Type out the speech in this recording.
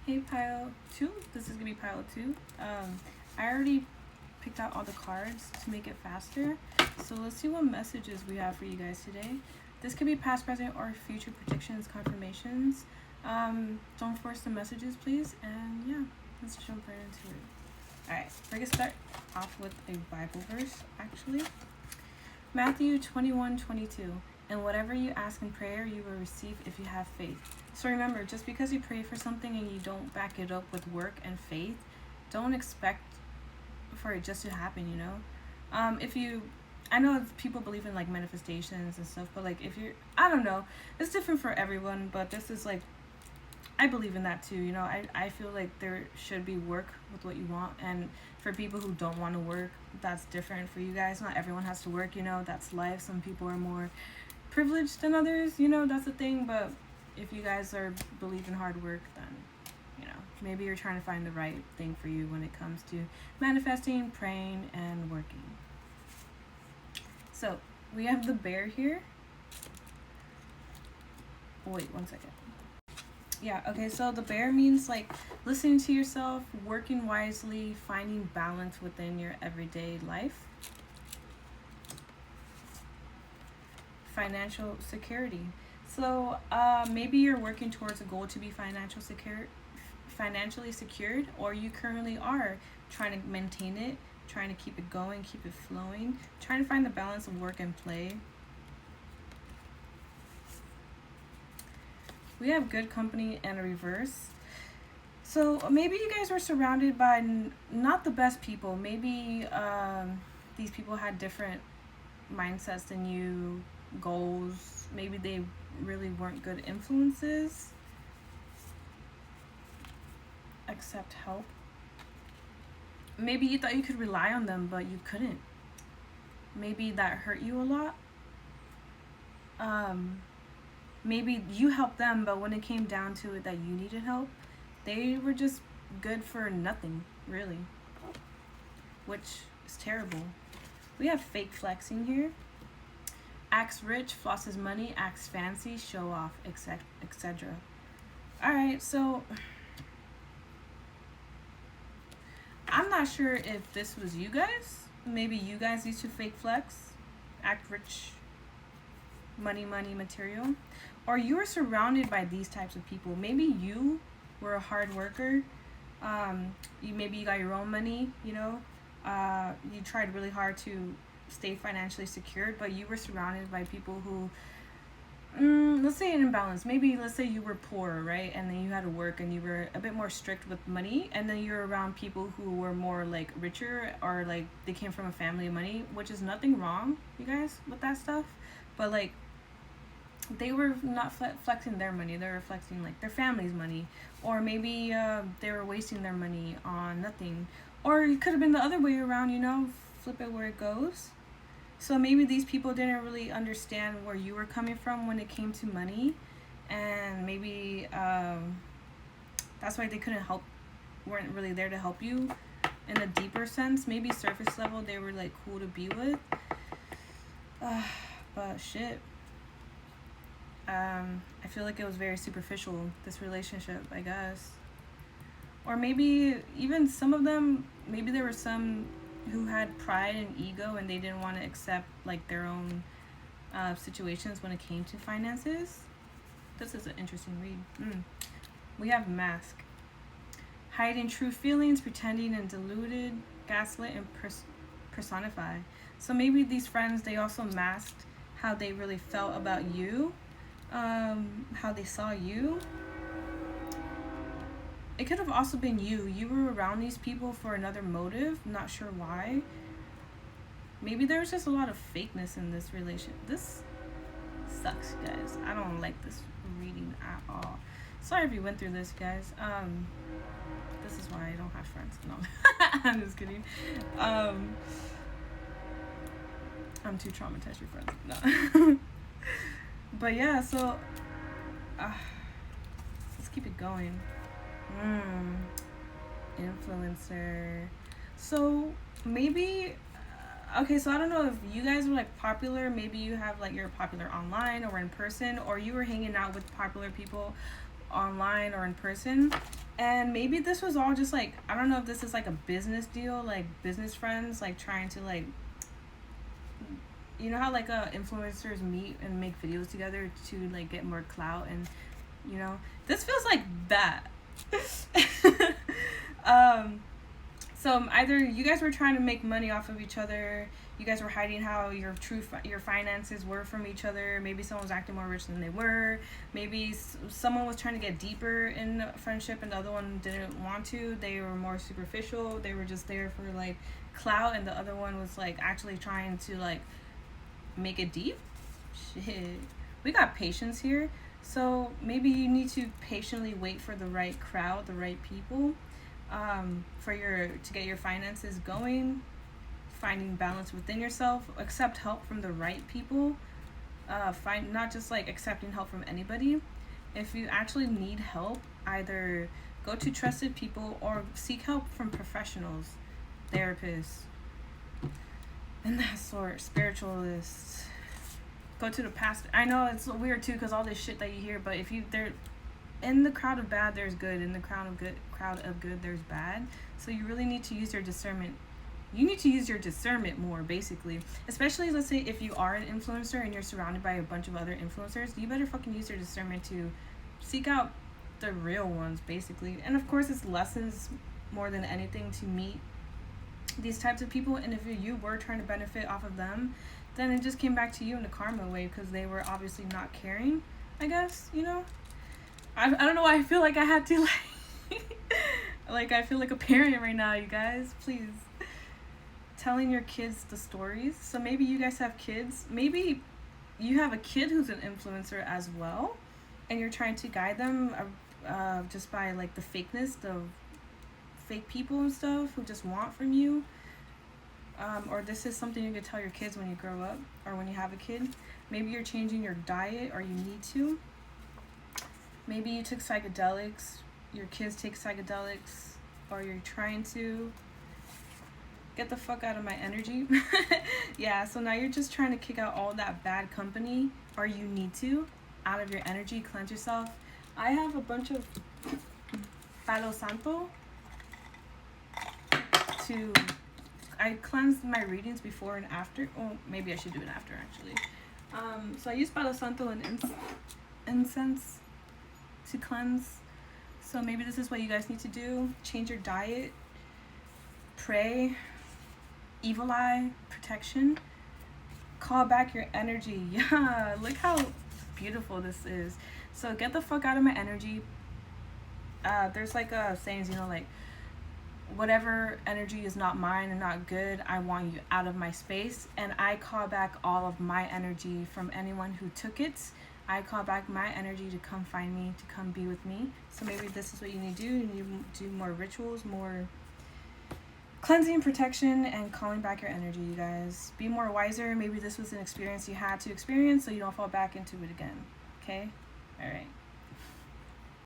Hey, pile 2. This is gonna be pile 2. I already picked out all the cards to make it faster. So let's see what messages we have for you guys today. This could be past, present, or future predictions, confirmations. Don't force the messages, please. And yeah, let's jump right into it. Alright, we're gonna start off with a Bible verse, actually. Matthew 21:22. And whatever you ask in prayer, you will receive if you have faith. So remember, just because you pray for something and you don't back it up with work and faith, don't expect for it just to happen, you know? I know people believe in like manifestations and stuff, but like if you're, I don't know, it's different for everyone, but this is like, I believe in that too, you know? I feel like there should be work with what you want, and for people who don't want to work, that's different for you guys. Not everyone has to work, you know? That's life. Some people are more privileged than others, you know? That's the thing. But if you guys are believe in hard work, then you know, maybe you're trying to find the right thing for you when it comes to manifesting, praying, and working. So we have the bear here. Wait 1 second. Yeah, okay, so the bear means like listening to yourself, working wisely, finding balance within your everyday life. Financial security. So maybe you're working towards a goal to be financially secured, or you currently are trying to maintain it, trying to keep it going, keep it flowing, trying to find the balance of work and play. We have good company and a reverse. So maybe you guys were surrounded by not the best people. Maybe these people had different mindsets than you, goals. Maybe they really weren't good influences. Accept help. Maybe you thought you could rely on them, but you couldn't. Maybe that hurt you a lot. Maybe you helped them, but when it came down to it that you needed help, they were just good for nothing, really. Which is terrible. We have fake flexing here. Acts rich, flosses money, acts fancy, show off, etc. Alright, so I'm not sure if this was you guys. Maybe you guys used to fake flex, act rich, money, material. Or you were surrounded by these types of people. Maybe you were a hard worker. Maybe you got your own money, you know. You tried really hard to stay financially secured, but you were surrounded by people who, let's say an imbalance. Maybe let's say you were poor, right? And then you had to work and you were a bit more strict with money, and then you're around people who were more like richer, or like they came from a family of money, which is nothing wrong, you guys, with that stuff. But like, they were not flexing their money, they were flexing like their family's money. Or maybe they were wasting their money on nothing. Or it could have been the other way around, you know, flip it where it goes. So maybe these people didn't really understand where you were coming from when it came to money, and maybe that's why they weren't really there to help you in a deeper sense. Maybe surface level they were like cool to be with, but shit, I feel like it was very superficial, this relationship, I guess. Or maybe even some of them, maybe there were some who had pride and ego, and they didn't want to accept like their own situations when it came to finances. This is an interesting read. We have mask. Hiding true feelings, pretending and deluded, gaslit and personify. So maybe these friends, they also masked how they really felt about you, how they saw you. It could have also been you. You were around these people for another motive, not sure why. Maybe there was just a lot of fakeness in this relation. This sucks, guys. I don't like this reading at all. Sorry if you went through this, guys. This is why I don't have friends. No, I'm just kidding. I'm too traumatized for friends. No. But yeah, so let's keep it going. Influencer. So maybe okay, so I don't know if you guys were like popular. Maybe you have like, you're popular online or in person, or you were hanging out with popular people online or in person. And maybe this was all just like, I don't know if this is like a business deal, like business friends, like trying to like, you know how like influencers meet and make videos together to like get more clout, and you know, this feels like that. um so either you guys were trying to make money off of each other, you guys were hiding how your finances were from each other. Maybe someone was acting more rich than they were. Maybe someone was trying to get deeper in friendship and the other one didn't want to. They were more superficial. They were just there for like clout, and the other one was like actually trying to like make it deep. Shit, we got patience here. So maybe you need to patiently wait for the right crowd, the right people, to get your finances going, finding balance within yourself, accept help from the right people, find not just like accepting help from anybody. If you actually need help, either go to trusted people or seek help from professionals, therapists, and that sort, spiritualists. Go to the pastor. I know it's weird too, because all this shit that you hear, but if you there in the crowd of bad there's good, in the crowd of good there's bad. So you really need to use your discernment. You need to use your discernment more, basically. Especially, let's say, if you are an influencer and you're surrounded by a bunch of other influencers, you better fucking use your discernment to seek out the real ones, basically. And of course, it's lessons more than anything to meet these types of people. And if you were trying to benefit off of them, then it just came back to you in a karma way, because they were obviously not caring, I guess, you know? I don't know why I feel like I had to, like, like, I feel like a parent right now, you guys. Please. Telling your kids the stories. So maybe you guys have kids. Maybe you have a kid who's an influencer as well, and you're trying to guide them just by, like, the fakeness, the fake people and stuff who just want from you. Or this is something you could tell your kids when you grow up or when you have a kid. Maybe you're changing your diet, or you need to. Maybe you took psychedelics, your kids take psychedelics, or you're trying to. Get the fuck out of my energy. Yeah, so now you're just trying to kick out all that bad company, or you need to, out of your energy, cleanse yourself. I have a bunch of Palo Santo I cleansed my readings before and after. Oh, maybe I should do it after, actually. So I use Palo Santo and incense to cleanse. So maybe this is what you guys need to do. Change your diet. Pray. Evil eye protection. Call back your energy. Yeah, look how beautiful this is. So get the fuck out of my energy. There's like sayings, you know, like, whatever energy is not mine and not good, I want you out of my space. And I call back all of my energy from anyone who took it. I call back my energy to come find me, to come be with me. So maybe this is what you need to do. You need to do more rituals, more cleansing, protection, and calling back your energy, you guys. Be more wiser. Maybe this was an experience you had to experience, so you don't fall back into it again. Okay? All right.